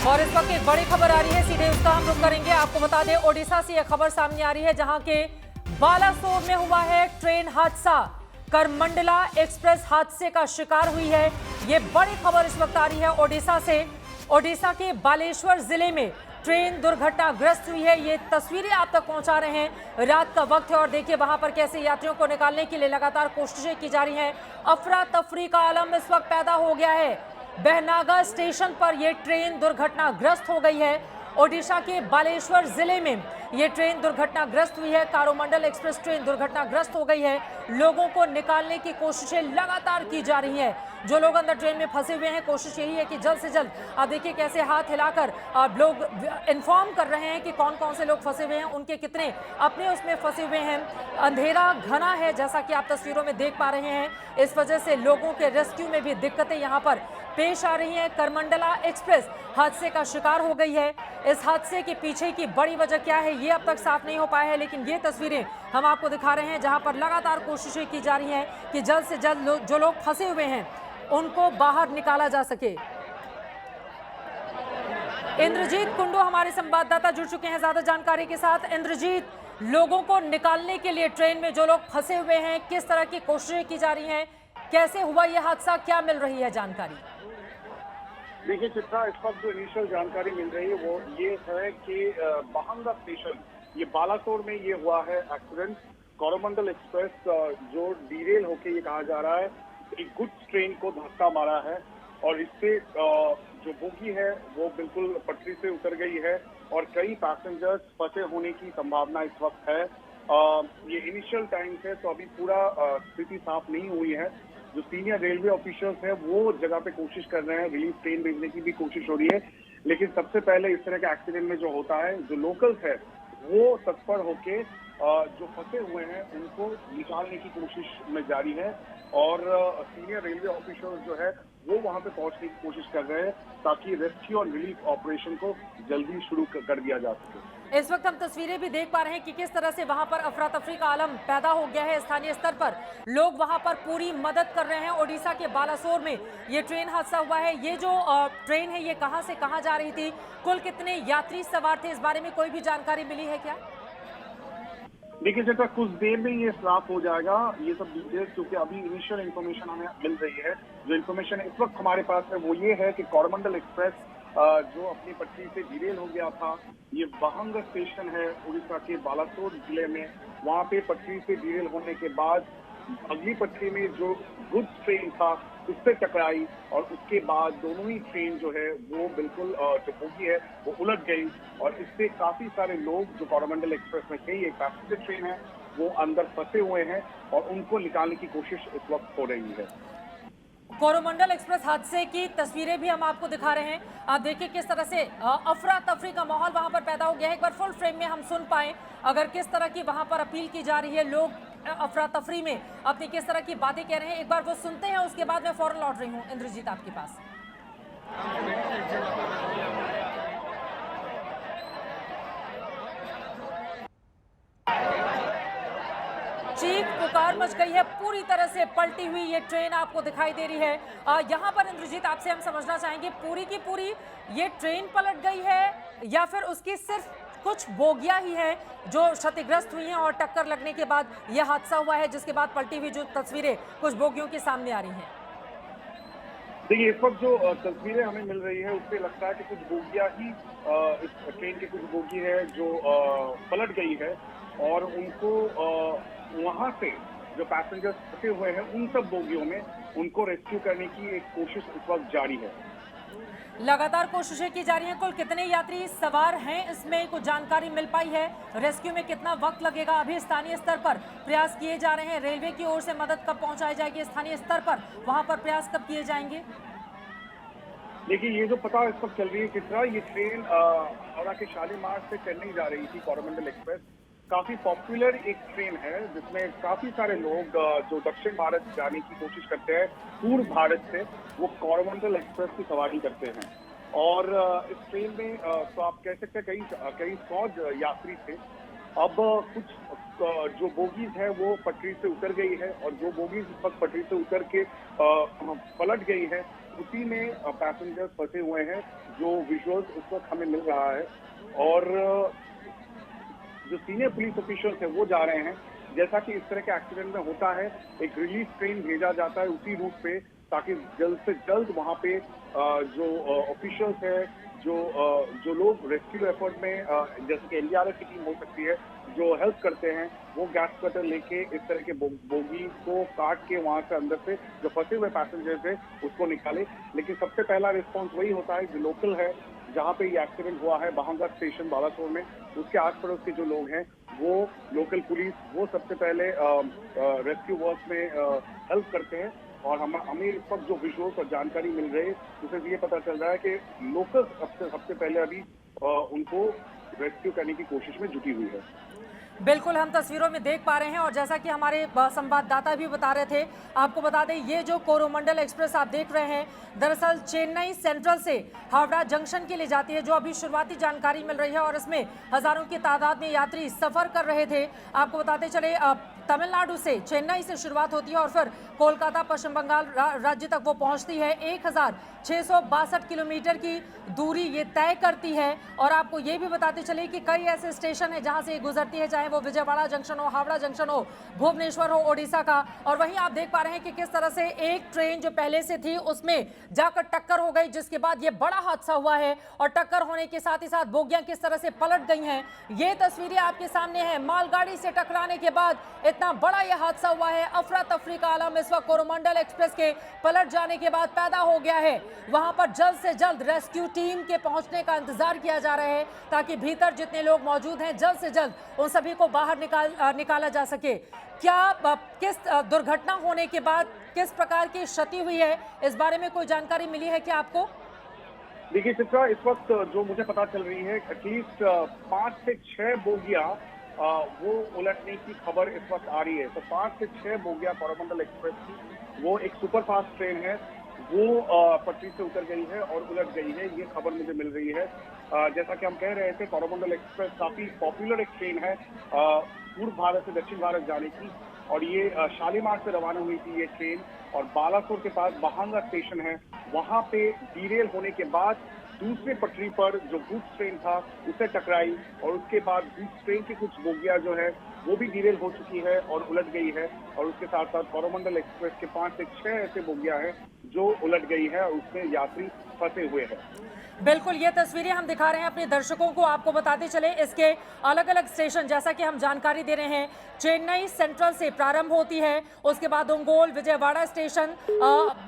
और इस वक्त एक बड़ी खबर आ रही है, सीधे उसका हम रुख करेंगे। आपको बता दें, ओडिशा से यह खबर सामने आ रही है, जहां के बालासोर में हुआ है ट्रेन हादसा। करमंडला एक्सप्रेस हादसे का शिकार हुई है। ये बड़ी खबर इस वक्त आ रही है ओडिशा से। ओडिशा के बालेश्वर जिले में ट्रेन दुर्घटनाग्रस्त हुई है। ये तस्वीरें आप तक पहुंचा रहे हैं। रात का वक्त है और देखिए वहां पर कैसे यात्रियों को निकालने के लिए लगातार कोशिशें की जा रही हैं। अफरा तफरी का आलम इस वक्त पैदा हो गया है। बहनागा स्टेशन पर यह ट्रेन दुर्घटनाग्रस्त हो गई है। ओडिशा के बालेश्वर जिले में यह ट्रेन दुर्घटनाग्रस्त हुई है। कोरोमंडल एक्सप्रेस ट्रेन दुर्घटनाग्रस्त हो गई है। लोगों को निकालने की कोशिशें लगातार की जा रही हैं। जो लोग अंदर ट्रेन में फंसे हुए हैं, कोशिश यही है कि जल्द से जल्द, आप देखिए कैसे हाथ हिलाकर लोग इन्फॉर्म कर रहे हैं कि कौन कौन से लोग फंसे हुए हैं, उनके कितने अपने उसमें फंसे हुए हैं। अंधेरा घना है, जैसा कि आप तस्वीरों में देख पा रहे हैं। इस वजह से लोगों के रेस्क्यू में भी दिक्कतें यहां पर पेश आ रही हैं। करमंडला एक्सप्रेस हादसे का शिकार हो गई है। इस हादसे के पीछे की बड़ी वजह क्या है, ये अब तक साफ नहीं हो पाया है, लेकिन ये तस्वीरें हम आपको दिखा रहे हैं, जहां पर लगातार कोशिशें की जा रही हैं कि जल्द से जल्द जो लोग फंसे हुए हैं उनको बाहर निकाला जा सके। इंद्रजीत कुंडू हमारे संवाददाता जुड़ चुके हैं ज्यादा जानकारी के साथ। इंद्रजीत, लोगों को निकालने के लिए ट्रेन में जो लोग फंसे हुए हैं, किस तरह की कोशिशें की जा रही हैं, कैसे हुआ यह हादसा, क्या मिल रही है जानकारी? देखिए चित्रा, इस वक्त जो इनिशियल जानकारी मिल रही है वो ये है कि बहंगा स्टेशन, ये बालासोर में ये हुआ है एक्सीडेंट। कोरोमंडल एक्सप्रेस जो डीरेल होके ये कहा जा रहा है एक गुड्स ट्रेन को धक्का मारा है और इससे जो बोगी है वो बिल्कुल पटरी से उतर गई है और कई पैसेंजर्स फंसे होने की संभावना इस वक्त है। ये इनिशियल टाइम है तो अभी पूरा स्थिति साफ नहीं हुई है। जो सीनियर रेलवे ऑफिशियल्स हैं वो जगह पे कोशिश कर रहे हैं, रिलीफ ट्रेन भेजने की भी कोशिश हो रही है, लेकिन सबसे पहले इस तरह के एक्सीडेंट में जो होता है, जो लोकल्स है वो तत्पर होके जो फंसे हुए हैं उनको निकालने की कोशिश में जारी है और सीनियर रेलवे ऑफिशियल्स जो है वो वहां पे पहुंचने की कोशिश कर रहे हैं ताकि रेस्क्यू और रिलीफ ऑपरेशन को जल्दी शुरू कर दिया जा सके। इस वक्त हम तस्वीरें भी देख पा रहे हैं कि किस तरह से वहां पर अफरा तफरी का आलम पैदा हो गया है। स्थानीय स्तर पर लोग वहां पर पूरी मदद कर रहे हैं। ओडिशा के बालासोर में ये ट्रेन हादसा हुआ है। ये जो ट्रेन है ये कहां से कहां जा रही थी, कुल कितने यात्री सवार थे, इस बारे में कोई भी जानकारी मिली है क्या? देखिए जैसा कुछ देर में ये साफ हो जाएगा ये सब डिटेल्स, क्योंकि अभी इनिशियल इन्फॉर्मेशन हमें मिल रही है। जो इन्फॉर्मेशन इस वक्त हमारे पास है वो ये है कि कोरोमंडल एक्सप्रेस जो अपनी पटरी से डिरेल हो गया था, ये बहंग स्टेशन है उड़ीसा के बालासोर जिले में। वहां पे पटरी से डिरेल होने के बाद अगली पटरी में जो गुड्स ट्रेन था उससे टकराई और उसके बाद दोनों ही ट्रेन जो है वो बिल्कुल जो बोगी है वो उलट गई और इससे काफी सारे लोग जो कोरोमंडल एक्सप्रेस में थे, ये पैसेंजर ट्रेन है, वो अंदर फंसे हुए हैं और उनको निकालने की कोशिश इस वक्त हो रही है। कोरोमंडल एक्सप्रेस हादसे की तस्वीरें भी हम आपको दिखा रहे हैं। आप देखिए किस तरह से अफरा तफरी का माहौल वहां पर पैदा हो गया है। एक बार फुल फ्रेम में हम सुन पाए अगर किस तरह की वहां पर अपील की जा रही है, लोग अफरा तफरी में अपनी किस तरह की बातें कह रहे हैं, एक बार वो सुनते हैं, उसके बाद मैं फौरन लौट रही हूँ इंद्रजीत आपके पास। चीख पुकार मच गई है, पूरी तरह से पलटी हुई ये ट्रेन आपको दिखाई दे रही है। यहाँ पर इंद्रजीत आपसे हम समझना चाहेंगे, पूरी की पूरी ये ट्रेन पलट गई है या फिर उसकी सिर्फ कुछ बोगियां ही हैं जो क्षतिग्रस्त हुई हैं और टक्कर लगने के बाद यह हादसा हुआ है, जिसके बाद पलटी हुई जो तस्वीरें कुछ बोगियों के सामने आ रही हैं? देखिए इस वक्त जो तस्वीरें हमें मिल रही है उससे लगता है कि कुछ बोगियां ही इस ट्रेन की कुछ बोगी है जो पलट गई है और उनको वहां से जो पैसेंजर्स फंसे हुए हैं उन सब बोगियों में उनको रेस्क्यू करने की एक कोशिश इस वक्त जारी है। लगातार कोशिशें की जा रही हैं। कुल कितने यात्री सवार हैं, इसमें कुछ जानकारी मिल पाई है? रेस्क्यू में कितना वक्त लगेगा? अभी स्थानीय स्तर पर प्रयास किए जा रहे हैं। रेलवे की ओर से मदद कब पहुंचाई जाएगी? स्थानीय स्तर पर वहां पर प्रयास कब किए जाएंगे? देखिए ये जो पता इस वक्त चल रही है चित्रा, ये ट्रेन हावड़ा के शालीमार से चेन्नई जा रही थी। कोरोमंडल एक्सप्रेस काफी पॉपुलर एक ट्रेन है जिसमें काफी सारे लोग जो दक्षिण भारत जाने की कोशिश करते हैं पूर्व भारत से, वो कोरोमंडल एक्सप्रेस की सवारी करते हैं और इस ट्रेन में तो आप कह सकते हैं कई 100 यात्री थे। अब कुछ जो बोगीज है वो पटरी से उतर गई है और जो बोगीज इस वक्त पटरी से उतर के पलट गई है उसी में पैसेंजर्स फंसे हुए हैं, जो विजुअल्स उस वक्त हमें मिल रहा है। और जो सीनियर पुलिस ऑफिशियल्स हैं वो जा रहे हैं। जैसा कि इस तरह के एक्सीडेंट में होता है, एक रिलीफ ट्रेन भेजा जाता है उसी रूट पे, ताकि जल्द से जल्द वहां पे जो ऑफिशियल्स है, जो लोग रेस्क्यू एफर्ट में जैसे कि एनडीआरएफ की टीम हो सकती है, जो हेल्प करते हैं, वो गैस कटर लेके इस तरह के बोगी को काट के वहां से अंदर से जो फंसे हुए पैसेंजर्स है उसको निकाले। लेकिन सबसे पहला रिस्पॉन्स वही होता है जो लोकल है, जहाँ पे ये एक्सीडेंट हुआ है बहंगा स्टेशन बालासोर में, उसके आस पड़ोस के जो लोग हैं वो लोकल पुलिस वो सबसे पहले रेस्क्यू वर्क में हेल्प करते हैं। और हमें इस वक्त जो विजुअल्स और जानकारी मिल रही है उससे ये पता चल रहा है कि लोकल सबसे पहले अभी उनको रेस्क्यू करने की कोशिश में जुटी हुई है। बिल्कुल, हम तस्वीरों में देख पा रहे हैं और जैसा कि हमारे संवाददाता भी बता रहे थे, आपको बता दें ये जो कोरोमंडल एक्सप्रेस आप देख रहे हैं दरअसल चेन्नई सेंट्रल से हावड़ा जंक्शन के लिए जाती है, जो अभी शुरुआती जानकारी मिल रही है। और इसमें हजारों की तादाद में यात्री सफर कर रहे थे। आपको बताते चले तमिलनाडु से चेन्नई से शुरुआत होती है और फिर कोलकाता पश्चिम बंगाल राज्य तक वो पहुंचती है। 1662 किलोमीटर की दूरी ये तय करती है। और आपको ये भी बताते चले कि कई ऐसे स्टेशन है जहां से ये गुजरती है, चाहे वो विजयवाड़ा जंक्शन हो, हावड़ा जंक्शन हो, भुवनेश्वर हो ओडिशा का। और वहीं आप देख पा रहे हैं कि किस तरह से एक ट्रेन जो पहले से थी उसमें जाकर टक्कर हो गई, जिसके बाद ये बड़ा हादसा हुआ है। और टक्कर होने के साथ ही साथ बोगियां किस तरह से पलट गई हैं, ये तस्वीरें आपके सामने हैं। मालगाड़ी से टकराने के बाद इतना बड़ा यह हादसा हुआ है। अफरा तफरी का आलम इस वक्त कोरोमंडल एक्सप्रेस के पलट जाने के बाद पैदा हो गया है। वहां पर जल्द से जल्द रेस्क्यू टीम के पहुंचने का इंतजार किया जा रहा है, ताकि भीतर जितने लोग मौजूद हैं जल्द से जल्द उन सभी को बाहर निकाला जा सके। क्या किस दुर्घटना होने के बाद किस प्रकार की क्षति हुई है, इस बारे में कोई जानकारी मिली है क्या आपको? देखिए चित्रा, इस वक्त जो मुझे पता चल रही है एटलीस्ट 5 से 6 बोगियां वो उलटने की खबर इस वक्त आ रही है। तो 5 से 6 बोगियां कोरोमंडल एक्सप्रेस की, वो एक सुपरफास्ट ट्रेन है, वो पटरी से उतर गई है और उलट गई है, ये खबर मुझे मिल रही है। जैसा कि हम कह रहे थे, कोरोमंडल एक्सप्रेस काफी पॉपुलर एक ट्रेन है पूर्व भारत से दक्षिण भारत जाने की। और ये शालीमार से रवाना हुई थी ये ट्रेन, और बालासोर के पास बहंगा स्टेशन है, वहां पे डीरेल होने के बाद दूसरे पटरी पर जो गुड्स ट्रेन था उसे टकराई। और उसके बाद गुड्स ट्रेन की कुछ बोगियां जो है वो भी डीरेल हो चुकी है और उलट गई है। और उसके साथ साथ कोरोमंडल एक्सप्रेस के 5 से 6 ऐसे बोगियां हैं जो उलट गई है और उसमें यात्री फंसे हुए हैं। बिल्कुल, ये तस्वीरें हम दिखा रहे हैं अपने दर्शकों को। आपको बताते चले इसके अलग अलग स्टेशन, जैसा कि हम जानकारी दे रहे हैं, चेन्नई सेंट्रल से प्रारंभ होती है, उसके बाद ओंगोल, विजयवाड़ा स्टेशन,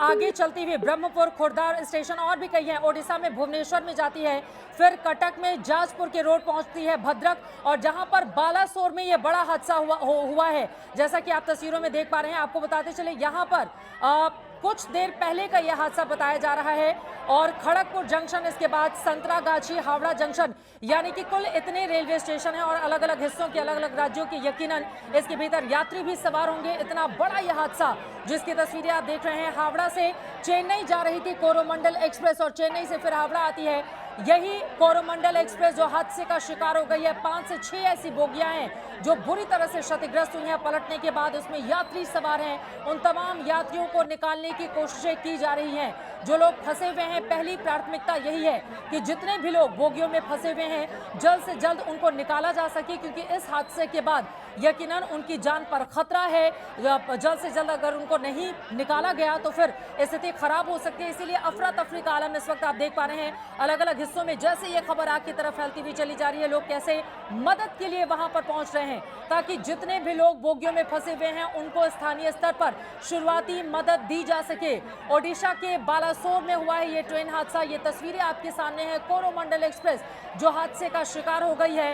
आगे चलती हुई ब्रह्मपुर, खुर्दा स्टेशन और भी कई हैं। ओडिशा में भुवनेश्वर में जाती है, फिर कटक में जाजपुर के रोड पहुंचती है, भद्रक, और जहां पर बालासोर में यह बड़ा हादसा हुआ है, जैसा कि आप तस्वीरों में देख पा रहे हैं। आपको बताते चले यहाँ पर कुछ देर पहले का यह हादसा बताया जा रहा है। और खड़गपुर जंक्शन, इसके बाद संतरागाछी, हावड़ा जंक्शन, यानी कि कुल इतने रेलवे स्टेशन हैं और अलग अलग हिस्सों के, अलग अलग राज्यों के, यकीनन इसके भीतर यात्री भी सवार होंगे। इतना बड़ा यह हादसा जिसकी तस्वीरें आप देख रहे हैं, हावड़ा से चेन्नई जा रही थी कोरोमंडल एक्सप्रेस और चेन्नई से फिर हावड़ा आती है। यही कोरोमंडल एक्सप्रेस जो हादसे का शिकार हो गई है। 5 से 6 ऐसी बोगियां हैं जो बुरी तरह से क्षतिग्रस्त हुई हैं पलटने के बाद। उसमें यात्री सवार हैं, उन तमाम यात्रियों को निकालने की कोशिशें की जा रही हैं। जो लोग फंसे हुए हैं, पहली प्राथमिकता यही है कि जितने भी लोग बोगियों में फंसे हुए हैं जल्द से जल्द उनको निकाला जा सके, क्योंकि इस हादसे के बाद यकीनन उनकी जान पर खतरा है। जल्द से जल्द अगर उनको नहीं निकाला गया तो फिर स्थिति खराब हो सकती है। इसीलिए अफरा तफरी का आलम इस वक्त आप देख पा रहे हैं अलग अलग हिस्सों में। जैसे ये खबर आग की तरफ फैलती हुई चली जा रही है, लोग कैसे मदद के लिए वहां पर पहुंच रहे हैं, ताकि जितने भी लोग बोगियों में फंसे हुए हैं उनको स्थानीय स्तर पर शुरुआती मदद दी जा सके। ओडिशा के बालासोर में हुआ है ये ट्रेन हादसा। ये तस्वीरें आपके सामने है। कोरोमंडल एक्सप्रेस जो हादसे का शिकार हो गई है,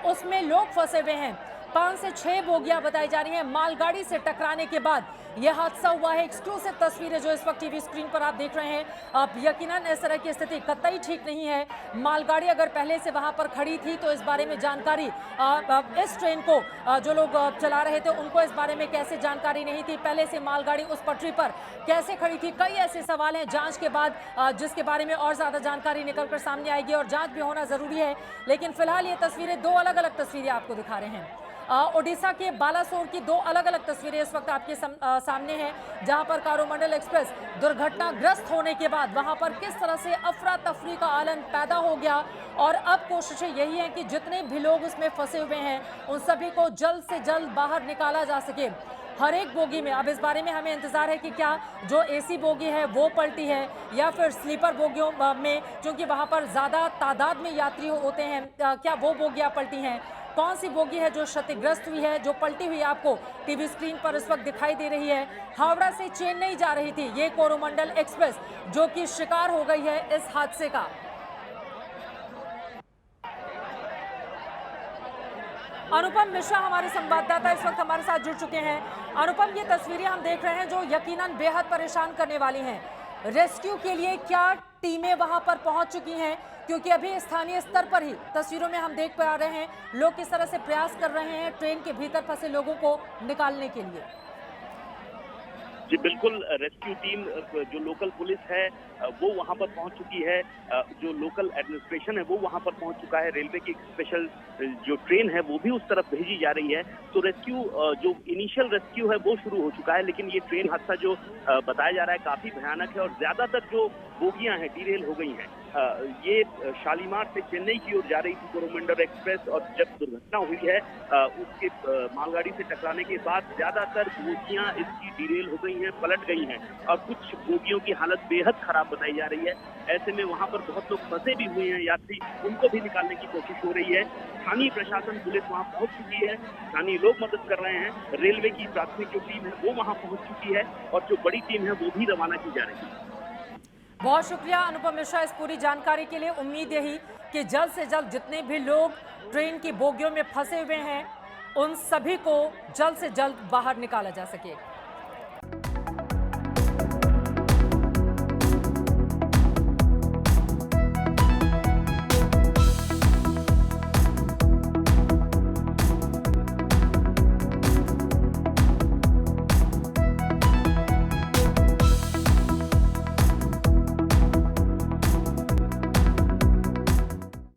उसमें लोग फंसे हुए हैं। 5 से 6 बोगियां बताई जा रही हैं। मालगाड़ी से टकराने के बाद यह हादसा हुआ है। एक्सक्लूसिव तस्वीरें जो इस वक्त टीवी स्क्रीन पर आप देख रहे हैं, यकीनन इस तरह की स्थिति कतई ठीक नहीं है। मालगाड़ी अगर पहले से वहां पर खड़ी थी तो इस बारे में जानकारी, इस ट्रेन को जो लोग चला रहे थे उनको इस बारे में कैसे जानकारी नहीं थी, पहले से मालगाड़ी उस पटरी पर कैसे खड़ी थी, कई ऐसे सवाल हैं जांच के बाद जिसके बारे में और ज्यादा जानकारी निकलकर सामने आएगी और जांच भी होना जरूरी है। लेकिन फिलहाल ये तस्वीरें, 2 अलग अलग तस्वीरें आपको दिखा रहे हैं। ओडिशा के बालासोर की दो अलग अलग तस्वीरें इस वक्त आपके सामने हैं, जहां पर कोरोमंडल एक्सप्रेस दुर्घटनाग्रस्त होने के बाद वहां पर किस तरह से अफरा तफरी का आलम पैदा हो गया। और अब कोशिशें यही हैं कि जितने भी लोग उसमें फंसे हुए हैं उन सभी को जल्द से जल्द बाहर निकाला जा सके। हर एक बोगी में अब इस बारे में हमें इंतजार है कि क्या जो एसी बोगी है वो पलटी है या फिर स्लीपर बोगियों में, क्योंकि वहां पर ज्यादा तादाद में यात्री होते हैं, क्या वो बोगियां पलटी हैं। कौन सी बोगी है जो क्षतिग्रस्त हुई है, जो पलटी हुई आपको टीवी स्क्रीन पर इस वक्त दिखाई दे रही है। हावड़ा से चेन्नई जा रही थी ये कोरोमंडल एक्सप्रेस, जो कि शिकार हो गई है इस हादसे का। अनुपम मिश्रा हमारे संवाददाता इस वक्त हमारे साथ जुड़ चुके हैं। अनुपम, ये तस्वीरें हम देख रहे हैं जो यकीनन बेहद परेशान करने वाली हैं। रेस्क्यू के लिए क्या टीमें वहां पर पहुंच चुकी हैं? क्योंकि अभी स्थानीय स्तर पर ही तस्वीरों में हम देख पा रहे हैं लोग किस तरह से प्रयास कर रहे हैं ट्रेन के भीतर फंसे लोगों को निकालने के लिए। जी बिल्कुल, रेस्क्यू टीम जो लोकल पुलिस है वो वहां पर पहुंच चुकी है, जो लोकल एडमिनिस्ट्रेशन है वो वहां पर पहुंच चुका है, रेलवे की स्पेशल जो ट्रेन है वो भी उस तरफ भेजी जा रही है। तो रेस्क्यू जो इनिशियल रेस्क्यू है वो शुरू हो चुका है, लेकिन ये ट्रेन हादसा जो बताया जा रहा है काफी भयानक है और ज्यादातर जो बोगियां हैं डीरेल हो गई हैं। ये शालीमार से चेन्नई की ओर जा रही थी कोरोमंडल एक्सप्रेस और जब दुर्घटना हुई है उसके मालगाड़ी से टकराने के बाद ज्यादातर बोगियां इसकी डीरेल हो गई हैं, पलट गई हैं और कुछ बोगियों की हालत बेहद खराब बताई जा रही है। ऐसे में वहां पर बहुत लोग फंसे भी हुए हैं यात्री, उनको भी निकालने की कोशिश हो रही है। स्थानीय प्रशासन पुलिस वहां पहुंच चुकी है, स्थानीय लोग मदद कर रहे हैं, रेलवे की प्राथमिक जो टीम है वो वहां पहुंच चुकी है और जो बड़ी टीम है वो भी रवाना की जा रही है। बहुत शुक्रिया अनुपम मिश्रा इस पूरी जानकारी के लिए। उम्मीद यही कि जल्द से जल्द जितने भी लोग ट्रेन की बोगियों में फंसे हुए हैं उन सभी को जल्द से जल्द बाहर निकाला जा सके।